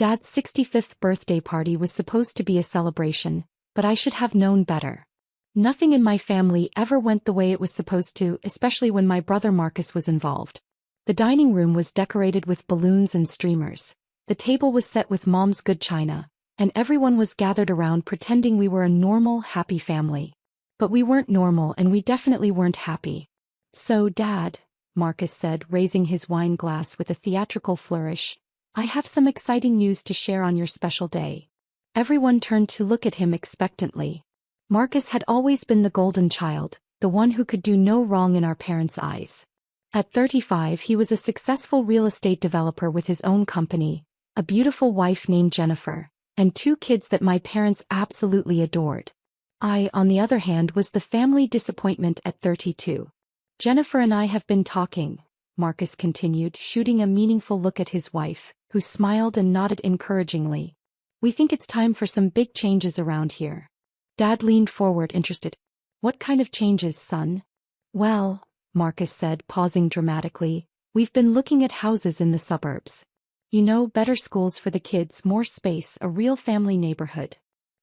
Dad's 65th birthday party was supposed to be a celebration, but I should have known better. Nothing in my family ever went the way it was supposed to, especially when my brother Marcus was involved. The dining room was decorated with balloons and streamers. The table was set with Mom's good china, and everyone was gathered around pretending we were a normal, happy family. But we weren't normal and we definitely weren't happy. "So, Dad," Marcus said, raising his wine glass with a theatrical flourish, "I have some exciting news to share on your special day." Everyone turned to look at him expectantly. Marcus had always been the golden child, the one who could do no wrong in our parents' eyes. At 35 he was a successful real estate developer with his own company, a beautiful wife named Jennifer, and 2 kids that my parents absolutely adored. I, on the other hand, was the family disappointment at 32. "Jennifer and I have been talking," Marcus continued, shooting a meaningful look at his wife, who smiled and nodded encouragingly. "We think it's time for some big changes around here." Dad leaned forward, interested. "What kind of changes, son?" "Well," Marcus said, pausing dramatically, "we've been looking at houses in the suburbs. You know, better schools for the kids, more space, a real family neighborhood."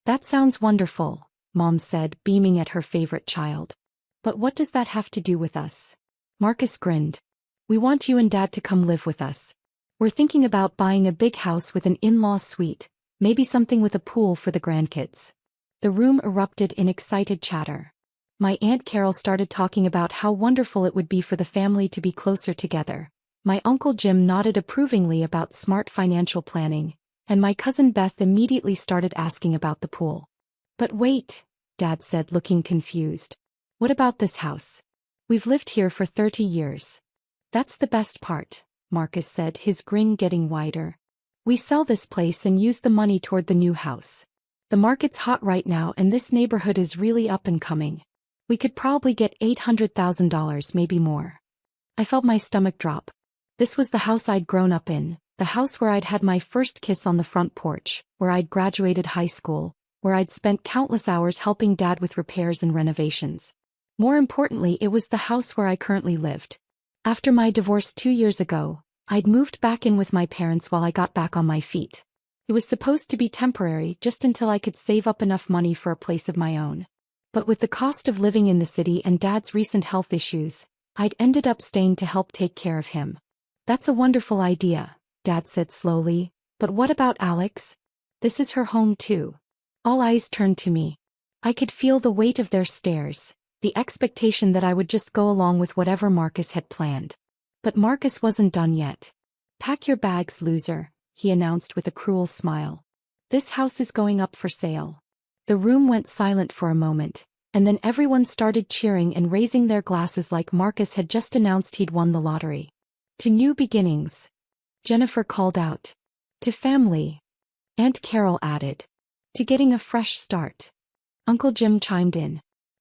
"That sounds wonderful," Mom said, beaming at her favorite child. "But what does that have to do with us?" Marcus grinned. "We want you and Dad to come live with us. We're thinking about buying a big house with an in-law suite, maybe something with a pool for the grandkids." The room erupted in excited chatter. My Aunt Carol started talking about how wonderful it would be for the family to be closer together. My Uncle Jim nodded approvingly about smart financial planning, and my cousin Beth immediately started asking about the pool. "But wait," Dad said, looking confused. "What about this house? We've lived here for 30 years. "That's the best part," Marcus said, his grin getting wider. "We sell this place and use the money toward the new house. The market's hot right now and this neighborhood is really up and coming. We could probably get $800,000, maybe more." I felt my stomach drop. This was the house I'd grown up in, the house where I'd had my first kiss on the front porch, where I'd graduated high school, where I'd spent countless hours helping Dad with repairs and renovations. More importantly, it was the house where I currently lived. After my divorce 2 years ago, I'd moved back in with my parents while I got back on my feet. It was supposed to be temporary, just until I could save up enough money for a place of my own. But with the cost of living in the city and Dad's recent health issues, I'd ended up staying to help take care of him. "That's a wonderful idea," Dad said slowly, "but what about Alex? This is her home too." All eyes turned to me. I could feel the weight of their stares, the expectation that I would just go along with whatever Marcus had planned. But Marcus wasn't done yet. "Pack your bags, loser," he announced with a cruel smile. "This house is going up for sale." The room went silent for a moment, and then everyone started cheering and raising their glasses like Marcus had just announced he'd won the lottery. "To new beginnings," Jennifer called out. "To family," Aunt Carol added. "To getting a fresh start," Uncle Jim chimed in.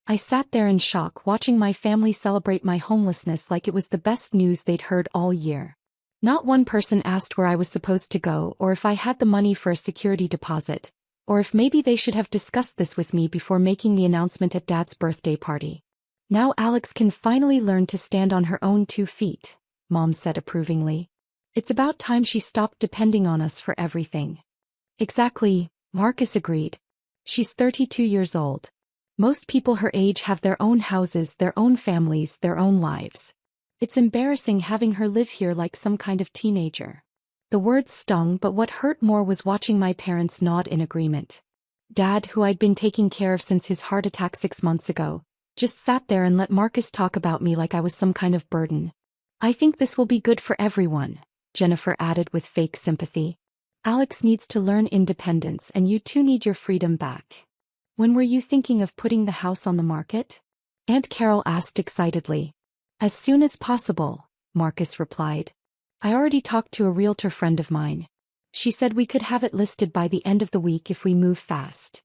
I sat there in shock, watching my family celebrate my homelessness like it was the best news they'd heard all year. Not one person asked where I was supposed to go or if I had the money for a security deposit, or if maybe they should have discussed this with me before making the announcement at Dad's birthday party. "Now Alex can finally learn to stand on her own 2 feet, Mom said approvingly. "It's about time she stopped depending on us for everything." "Exactly," Marcus agreed. "She's 32 years old. Most people her age have their own houses, their own families, their own lives. It's embarrassing having her live here like some kind of teenager." The words stung, but what hurt more was watching my parents nod in agreement. Dad, who I'd been taking care of since his heart attack 6 months ago, just sat there and let Marcus talk about me like I was some kind of burden. "I think this will be good for everyone," Jennifer added with fake sympathy. "Alex needs to learn independence and you two need your freedom back." "When were you thinking of putting the house on the market?" Aunt Carol asked excitedly. "As soon as possible," Marcus replied. "I already talked to a realtor friend of mine. She said we could have it listed by the end of the week if we move fast."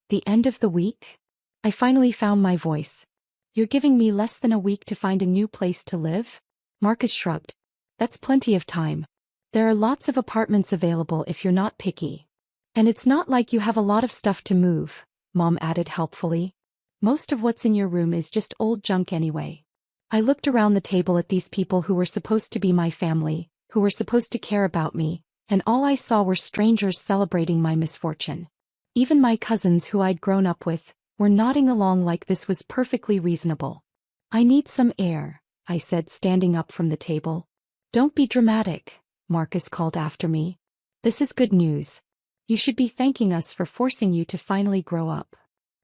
"The end of the week?" I finally found my voice. "You're giving me less than a week to find a new place to live?" Marcus shrugged. "That's plenty of time. There are lots of apartments available if you're not picky. And it's not like you have a lot of stuff to move," Mom added helpfully. "Most of what's in your room is just old junk anyway." I looked around the table at these people who were supposed to be my family, who were supposed to care about me, and all I saw were strangers celebrating my misfortune. Even my cousins who I'd grown up with were nodding along like this was perfectly reasonable. "I need some air," I said, standing up from the table. "Don't be dramatic," Marcus called after me. "This is good news. You should be thanking us for forcing you to finally grow up."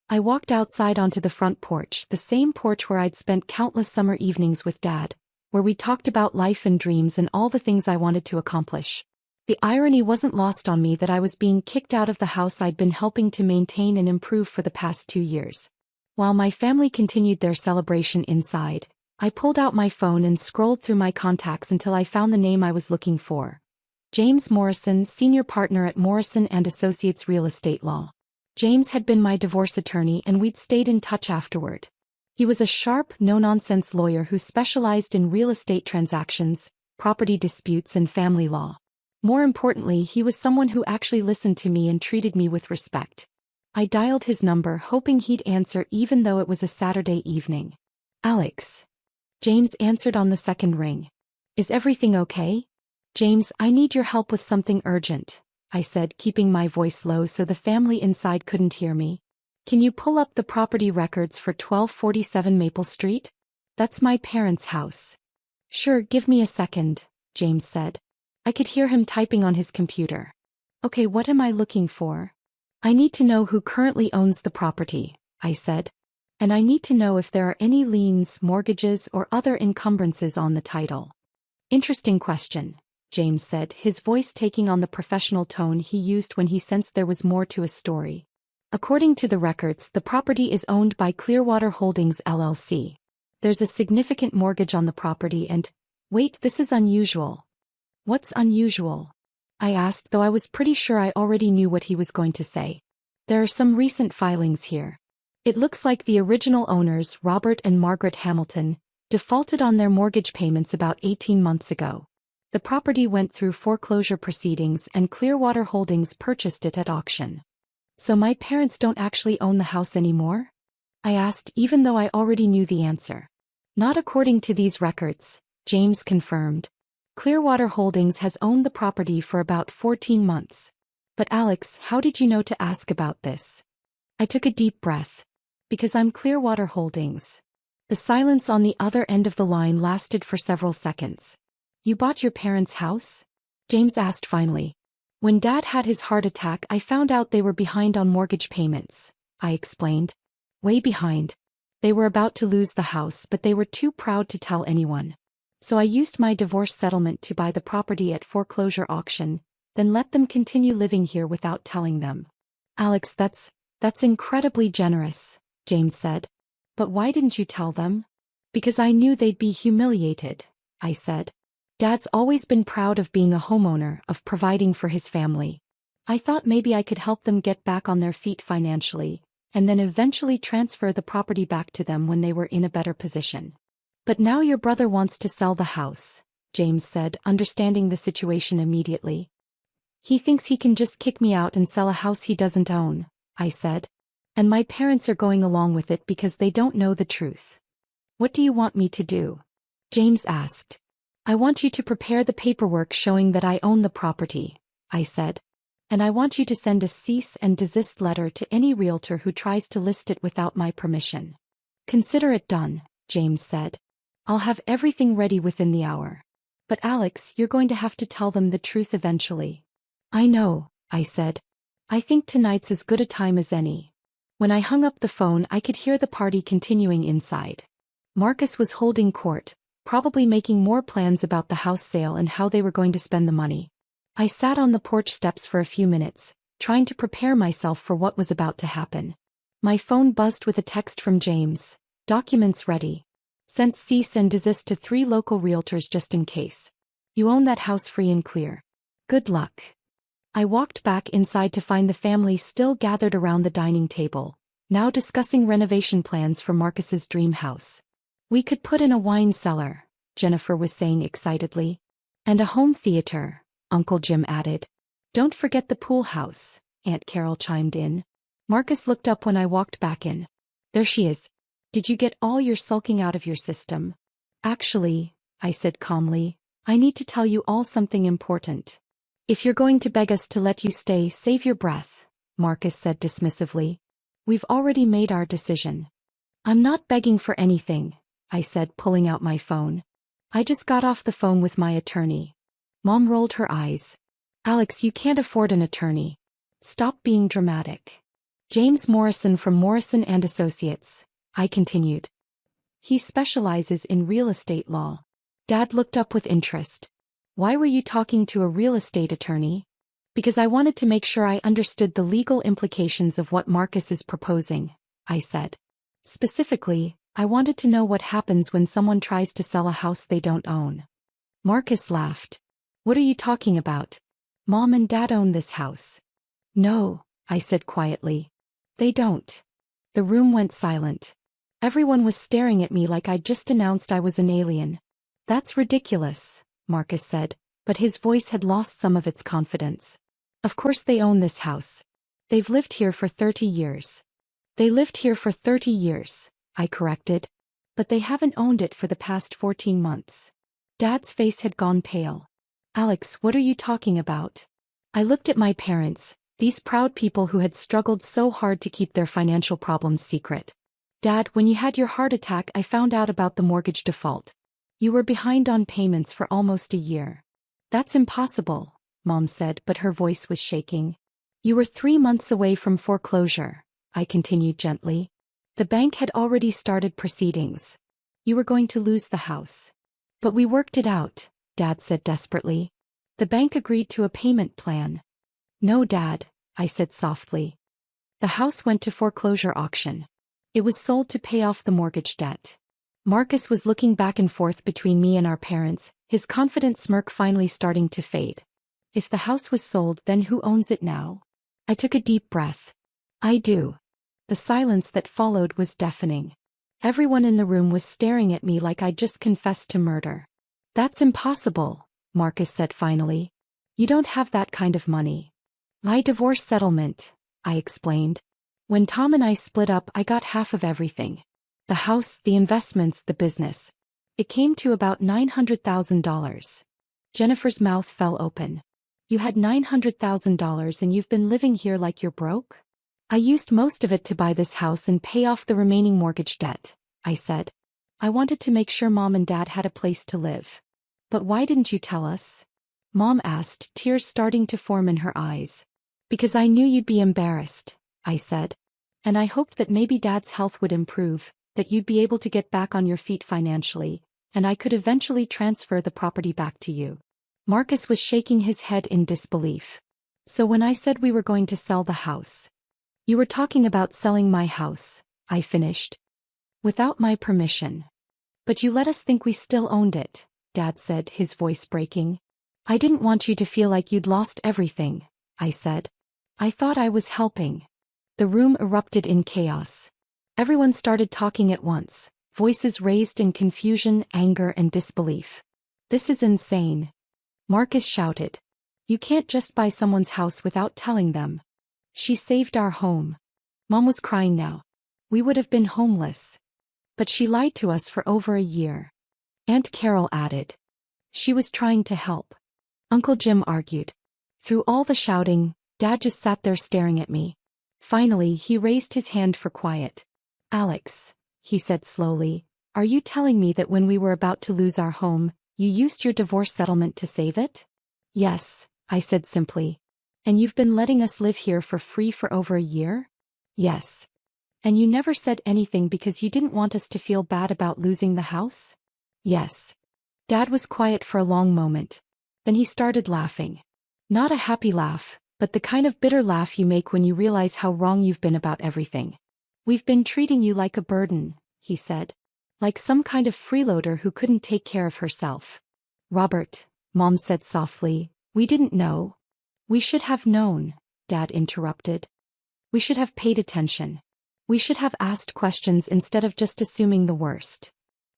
I walked outside onto the front porch, the same porch where I'd spent countless summer evenings with Dad, where we talked about life and dreams and all the things I wanted to accomplish. The irony wasn't lost on me that I was being kicked out of the house I'd been helping to maintain and improve for the past 2 years. While my family continued their celebration inside, I pulled out my phone and scrolled through my contacts until I found the name I was looking for. James Morrison, senior partner at Morrison & Associates Real Estate Law. James had been my divorce attorney and we'd stayed in touch afterward. He was a sharp, no-nonsense lawyer who specialized in real estate transactions, property disputes and family law. More importantly, he was someone who actually listened to me and treated me with respect. I dialed his number hoping he'd answer even though it was a Saturday evening. "Alex." James answered on the second ring. "Is everything okay?" "James, I need your help with something urgent," I said, keeping my voice low so the family inside couldn't hear me. "Can you pull up the property records for 1247 Maple Street? That's my parents' house." "Sure, give me a second," James said. I could hear him typing on his computer. "Okay, what am I looking for?" "I need to know who currently owns the property," I said. "And I need to know if there are any liens, mortgages, or other encumbrances on the title." "Interesting question," James said, his voice taking on the professional tone he used when he sensed there was more to a story. "According to the records, the property is owned by Clearwater Holdings LLC. There's a significant mortgage on the property and— Wait, this is unusual." "What's unusual?" I asked, though I was pretty sure I already knew what he was going to say. "There are some recent filings here. It looks like the original owners, Robert and Margaret Hamilton, defaulted on their mortgage payments about 18 months ago. The property went through foreclosure proceedings and Clearwater Holdings purchased it at auction." "So my parents don't actually own the house anymore?" I asked, even though I already knew the answer. "Not according to these records," James confirmed. "Clearwater Holdings has owned the property for about 14 months. But Alex, how did you know to ask about this?" I took a deep breath. "Because I'm Clearwater Holdings." The silence on the other end of the line lasted for several seconds. "You bought your parents' house?" James asked finally. "When Dad had his heart attack, I found out they were behind on mortgage payments," I explained. "Way behind. They were about to lose the house, but they were too proud to tell anyone. So I used my divorce settlement to buy the property at foreclosure auction, then let them continue living here without telling them." "Alex, that's incredibly generous," James said. "But why didn't you tell them?" "Because I knew they'd be humiliated," I said. "Dad's always been proud of being a homeowner, of providing for his family. I thought maybe I could help them get back on their feet financially, and then eventually transfer the property back to them when they were in a better position." "But now your brother wants to sell the house," James said, understanding the situation immediately. "He thinks he can just kick me out and sell a house he doesn't own," I said. "And my parents are going along with it because they don't know the truth." "What do you want me to do?" James asked. "I want you to prepare the paperwork showing that I own the property," I said. "And I want you to send a cease and desist letter to any realtor who tries to list it without my permission." "Consider it done," James said. "I'll have everything ready within the hour." "But Alex, you're going to have to tell them the truth eventually." "I know," I said. "I think tonight's as good a time as any." When I hung up the phone, I could hear the party continuing inside. Marcus was holding court, probably making more plans about the house sale and how they were going to spend the money. I sat on the porch steps for a few minutes, trying to prepare myself for what was about to happen. My phone buzzed with a text from James. "Documents ready. Sent cease and desist to 3 local realtors just in case. You own that house free and clear. Good luck." I walked back inside to find the family still gathered around the dining table, now discussing renovation plans for Marcus's dream house. "We could put in a wine cellar," Jennifer was saying excitedly. "And a home theater," Uncle Jim added. "Don't forget the pool house," Aunt Carol chimed in. Marcus looked up when I walked back in. "There she is. Did you get all your sulking out of your system?" "Actually," I said calmly, "I need to tell you all something important." If you're going to beg us to let you stay, save your breath, Marcus said dismissively. We've already made our decision. I'm not begging for anything, I said, pulling out my phone. I just got off the phone with my attorney. Mom rolled her eyes. Alex, you can't afford an attorney. Stop being dramatic. James Morrison from Morrison and Associates, I continued. He specializes in real estate law. Dad looked up with interest. Why were you talking to a real estate attorney? Because I wanted to make sure I understood the legal implications of what Marcus is proposing, I said. Specifically, I wanted to know what happens when someone tries to sell a house they don't own. Marcus laughed. What are you talking about? Mom and Dad own this house. No, I said quietly. They don't. The room went silent. Everyone was staring at me like I'd just announced I was an alien. That's ridiculous, Marcus said, but his voice had lost some of its confidence. Of course they own this house. They've lived here for 30 years. They lived here for 30 years, I corrected. But they haven't owned it for the past 14 months. Dad's face had gone pale. Alex, what are you talking about? I looked at my parents, these proud people who had struggled so hard to keep their financial problems secret. Dad, when you had your heart attack, I found out about the mortgage default. You were behind on payments for almost a year. That's impossible, Mom said, but her voice was shaking. You were 3 months away from foreclosure, I continued gently. The bank had already started proceedings. You were going to lose the house. But we worked it out, Dad said desperately. The bank agreed to a payment plan. No, Dad, I said softly. The house went to foreclosure auction. It was sold to pay off the mortgage debt. Marcus was looking back and forth between me and our parents, his confident smirk finally starting to fade. If the house was sold, then who owns it now? I took a deep breath. I do. The silence that followed was deafening. Everyone in the room was staring at me like I'd just confessed to murder. That's impossible, Marcus said finally. You don't have that kind of money. My divorce settlement, I explained. When Tom and I split up, I got half of everything. The house, the investments, the business. It came to about $900,000. Jennifer's mouth fell open. You had $900,000 and you've been living here like you're broke? I used most of it to buy this house and pay off the remaining mortgage debt, I said. I wanted to make sure Mom and Dad had a place to live. But why didn't you tell us? Mom asked, tears starting to form in her eyes. Because I knew you'd be embarrassed, I said. And I hoped that maybe Dad's health would improve, that you'd be able to get back on your feet financially, and I could eventually transfer the property back to you. Marcus was shaking his head in disbelief. So when I said we were going to sell the house, you were talking about selling my house, I finished. Without my permission. But you let us think we still owned it, Dad said, his voice breaking. I didn't want you to feel like you'd lost everything, I said. I thought I was helping. The room erupted in chaos. Everyone started talking at once, voices raised in confusion, anger, and disbelief. This is insane. Marcus shouted. You can't just buy someone's house without telling them. She saved our home. Mom was crying now. We would have been homeless. But she lied to us for over a year. Aunt Carol added. She was trying to help. Uncle Jim argued. Through all the shouting, Dad just sat there staring at me. Finally, he raised his hand for quiet. Alex, he said slowly, are you telling me that when we were about to lose our home, you used your divorce settlement to save it? Yes, I said simply. And you've been letting us live here for free for over a year? Yes. And you never said anything because you didn't want us to feel bad about losing the house? Yes. Dad was quiet for a long moment. Then he started laughing. Not a happy laugh, but the kind of bitter laugh you make when you realize how wrong you've been about everything. We've been treating you like a burden, he said. Like some kind of freeloader who couldn't take care of herself. Robert, Mom said softly, we didn't know. We should have known, Dad interrupted. We should have paid attention. We should have asked questions instead of just assuming the worst.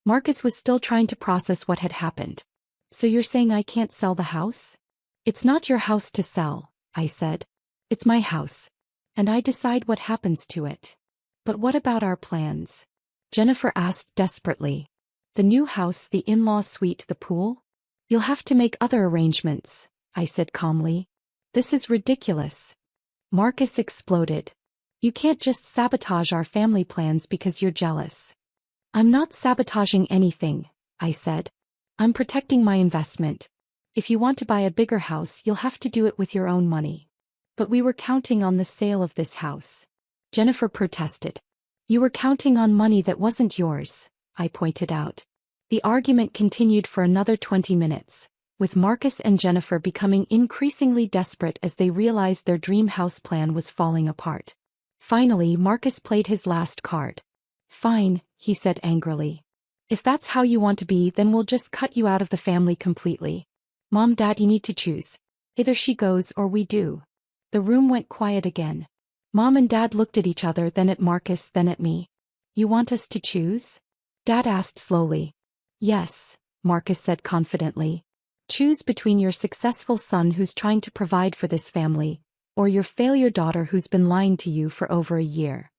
Marcus was still trying to process what had happened. So you're saying I can't sell the house? It's not your house to sell, I said. It's my house. And I decide what happens to it. But what about our plans? Jennifer asked desperately. The new house, the in-law suite, the pool? You'll have to make other arrangements, I said calmly. This is ridiculous. Marcus exploded. You can't just sabotage our family plans because you're jealous. I'm not sabotaging anything, I said. I'm protecting my investment. If you want to buy a bigger house, you'll have to do it with your own money. But we were counting on the sale of this house. Jennifer protested. You were counting on money that wasn't yours, I pointed out. The argument continued for another 20 minutes, with Marcus and Jennifer becoming increasingly desperate as they realized their dream house plan was falling apart. Finally, Marcus played his last card. Fine, he said angrily. If that's how you want to be, then we'll just cut you out of the family completely. Mom, Dad, you need to choose. Either she goes or we do. The room went quiet again. Mom and Dad looked at each other, then at Marcus, then at me. You want us to choose? Dad asked slowly. Yes, Marcus said confidently. Choose between your successful son who's trying to provide for this family, or your failure daughter who's been lying to you for over a year.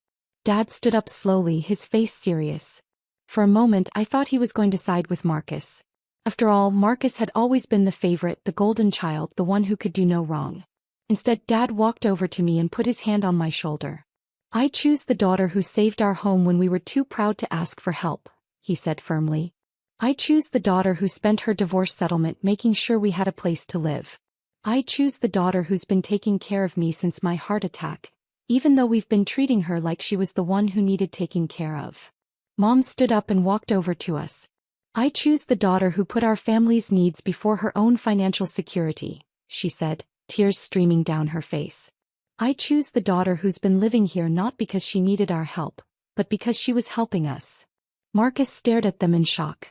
Dad stood up slowly, his face serious. For a moment I thought he was going to side with Marcus. After all, Marcus had always been the favorite, the golden child, the one who could do no wrong. Instead, Dad walked over to me and put his hand on my shoulder. I choose the daughter who saved our home when we were too proud to ask for help, he said firmly. I choose the daughter who spent her divorce settlement making sure we had a place to live. I choose the daughter who's been taking care of me since my heart attack, even though we've been treating her like she was the one who needed taking care of. Mom stood up and walked over to us. I choose the daughter who put our family's needs before her own financial security, she said, tears streaming down her face. I choose the daughter who's been living here not because she needed our help, but because she was helping us. Marcus stared at them in shock.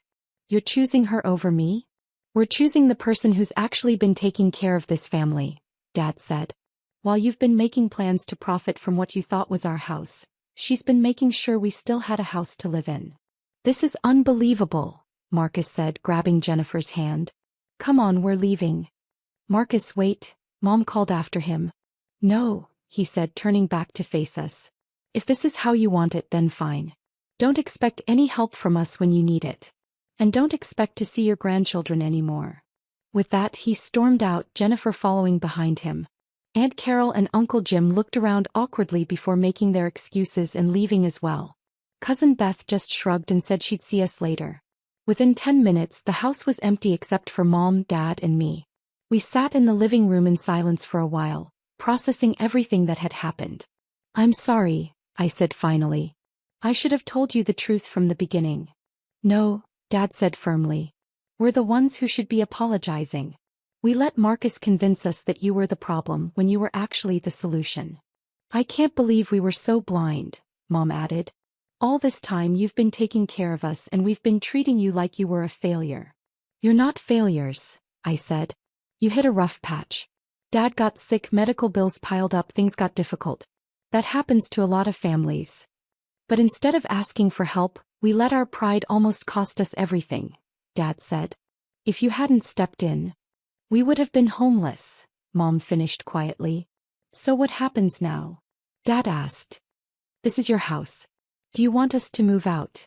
You're choosing her over me? We're choosing the person who's actually been taking care of this family, Dad said. While you've been making plans to profit from what you thought was our house, she's been making sure we still had a house to live in. This is unbelievable, Marcus said, grabbing Jennifer's hand. Come on, we're leaving. Marcus, wait, Mom called after him. No, he said, turning back to face us. If this is how you want it, then fine. Don't expect any help from us when you need it. And don't expect to see your grandchildren anymore. With that, he stormed out, Jennifer following behind him. Aunt Carol and Uncle Jim looked around awkwardly before making their excuses and leaving as well. Cousin Beth just shrugged and said she'd see us later. Within 10 minutes, the house was empty except for Mom, Dad, and me. We sat in the living room in silence for a while, processing everything that had happened. I'm sorry, I said finally. I should have told you the truth from the beginning. No, Dad said firmly. We're the ones who should be apologizing. We let Marcus convince us that you were the problem when you were actually the solution. I can't believe we were so blind, Mom added. All this time you've been taking care of us and we've been treating you like you were a failure. You're not failures, I said. You hit a rough patch. Dad got sick, medical bills piled up, things got difficult. That happens to a lot of families. But instead of asking for help, we let our pride almost cost us everything, Dad said. If you hadn't stepped in, we would have been homeless, Mom finished quietly. So what happens now? Dad asked. This is your house. Do you want us to move out?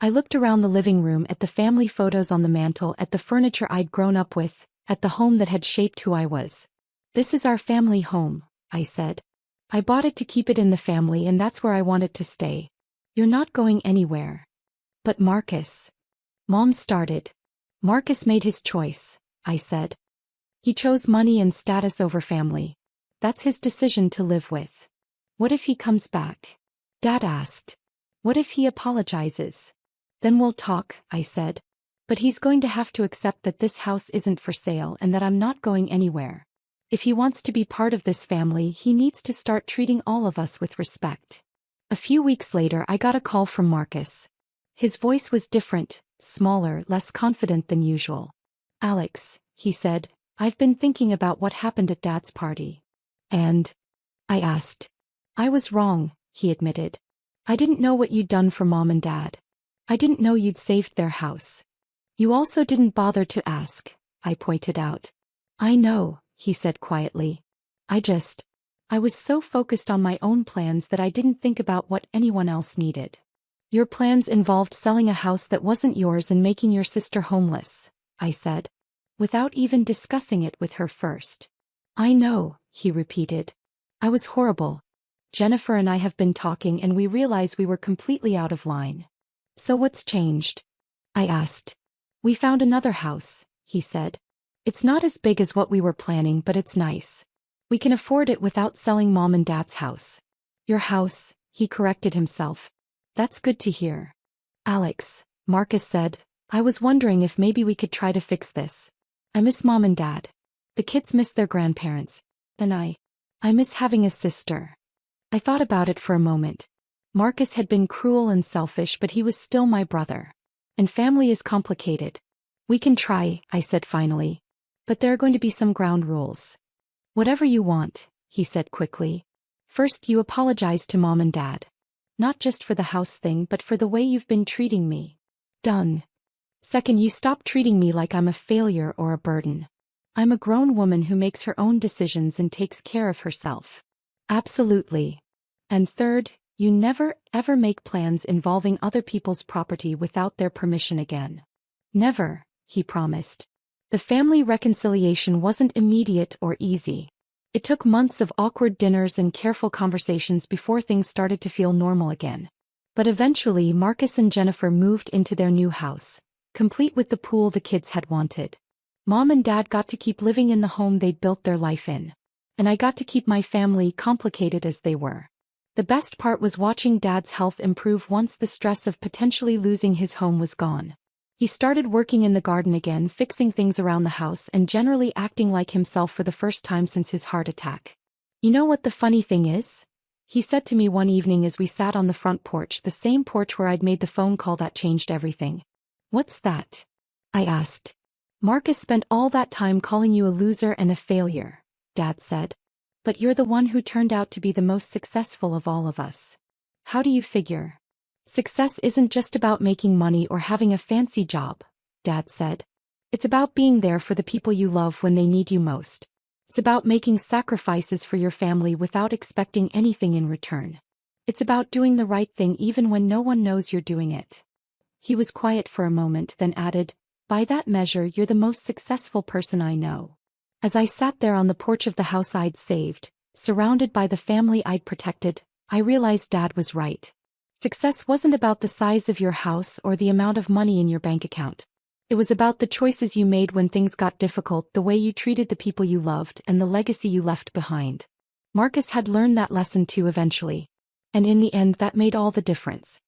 I looked around the living room at the family photos on the mantel, at the furniture I'd grown up with, at the home that had shaped who I was. This is our family home, I said. I bought it to keep it in the family and that's where I want it to stay. You're not going anywhere. But Marcus. Mom started. Marcus made his choice, I said. He chose money and status over family. That's his decision to live with. What if he comes back? Dad asked. What if he apologizes? Then we'll talk, I said. But he's going to have to accept that this house isn't for sale and that I'm not going anywhere. If he wants to be part of this family, he needs to start treating all of us with respect. A few weeks later, I got a call from Marcus. His voice was different, smaller, less confident than usual. Alex, he said, I've been thinking about what happened at Dad's party. And? I asked. I was wrong, he admitted. I didn't know what you'd done for Mom and Dad. I didn't know you'd saved their house. You also didn't bother to ask, I pointed out. I know, he said quietly. I was so focused on my own plans that I didn't think about what anyone else needed. Your plans involved selling a house that wasn't yours and making your sister homeless, I said. without even discussing it with her first. I know, he repeated. I was horrible. Jennifer and I have been talking and we realize we were completely out of line. So what's changed? I asked. We found another house, he said. It's not as big as what we were planning, but it's nice. We can afford it without selling Mom and Dad's house. Your house, he corrected himself. That's good to hear. Alex, Marcus said, I was wondering if maybe we could try to fix this. I miss Mom and Dad. The kids miss their grandparents. And I miss having a sister. I thought about it for a moment. Marcus had been cruel and selfish, but he was still my brother. And family is complicated. We can try, I said finally. But there are going to be some ground rules. Whatever you want, he said quickly. First, you apologize to Mom and Dad. Not just for the house thing, but for the way you've been treating me. Done. Second, you stop treating me like I'm a failure or a burden. I'm a grown woman who makes her own decisions and takes care of herself. Absolutely. And third, you never, ever make plans involving other people's property without their permission again. Never, he promised. The family reconciliation wasn't immediate or easy. It took months of awkward dinners and careful conversations before things started to feel normal again. But eventually Marcus and Jennifer moved into their new house, complete with the pool the kids had wanted. Mom and Dad got to keep living in the home they'd built their life in. And I got to keep my family, complicated as they were. The best part was watching Dad's health improve once the stress of potentially losing his home was gone. He started working in the garden again, fixing things around the house and generally acting like himself for the first time since his heart attack. You know what the funny thing is? He said to me one evening as we sat on the front porch, the same porch where I'd made the phone call that changed everything. What's that? I asked. Marcus spent all that time calling you a loser and a failure, Dad said. But you're the one who turned out to be the most successful of all of us. How do you figure? Success isn't just about making money or having a fancy job, Dad said. It's about being there for the people you love when they need you most. It's about making sacrifices for your family without expecting anything in return. It's about doing the right thing even when no one knows you're doing it. He was quiet for a moment, then added, by that measure, you're the most successful person I know. As I sat there on the porch of the house I'd saved, surrounded by the family I'd protected, I realized Dad was right. Success wasn't about the size of your house or the amount of money in your bank account. It was about the choices you made when things got difficult, the way you treated the people you loved, and the legacy you left behind. Marcus had learned that lesson too eventually. And in the end, that made all the difference.